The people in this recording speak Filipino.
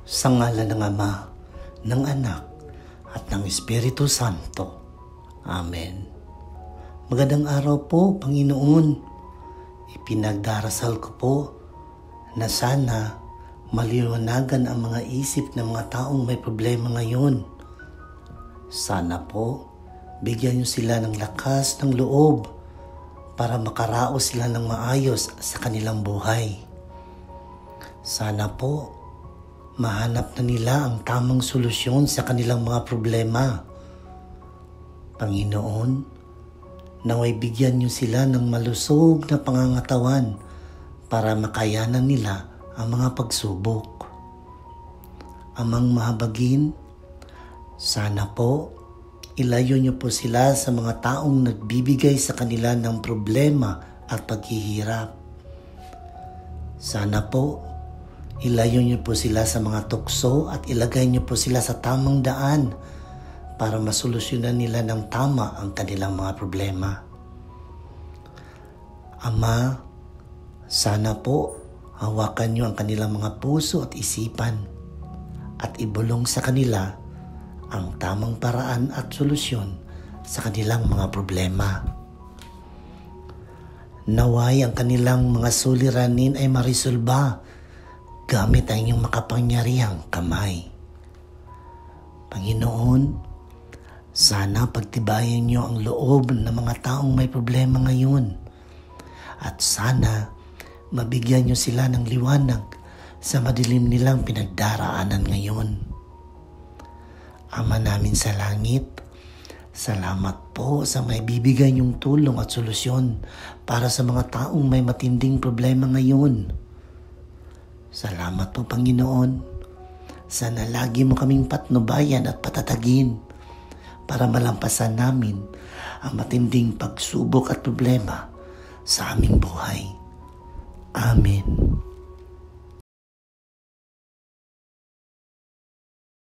Sa ngalan ng Ama, ng Anak, at ng Espiritu Santo. Amen. Magandang araw po, Panginoon. Ipinagdarasal ko po na sana maliwanagan ang mga isip ng mga taong may problema ngayon. Sana po bigyan niyo sila ng lakas ng loob para makaraos sila ng maayos sa kanilang buhay. Sana po mahanap na nila ang tamang solusyon sa kanilang mga problema. Panginoon, naway bigyan niyo sila ng malusog na pangangatawan para makayanan nila ang mga pagsubok. Amang mahabagin, sana po ilayo niyo po sila sa mga taong nagbibigay sa kanila ng problema at paghihirap. Sana po ilayo niyo po sila sa mga tukso at ilagay niyo po sila sa tamang daan para masolusyonan nila ng tama ang kanilang mga problema. Ama, sana po hawakan niyo ang kanilang mga puso at isipan at ibulong sa kanila ang tamang paraan at solusyon sa kanilang mga problema. Naway ang kanilang mga suliranin ay marisolba gamit ang inyong makapangyarihang kamay. Panginoon, sana pagtibayan niyo ang loob ng mga taong may problema ngayon at sana mabigyan niyo sila ng liwanag sa madilim nilang pinagdaraanan ngayon. Ama namin sa langit, salamat po sa may bibigay niyong tulong at solusyon para sa mga taong may matinding problema ngayon. Salamat po, Panginoon. Sana lagi mo kaming patnubayan at patatagin para malampasan namin ang matinding pagsubok at problema sa aming buhay. Amen.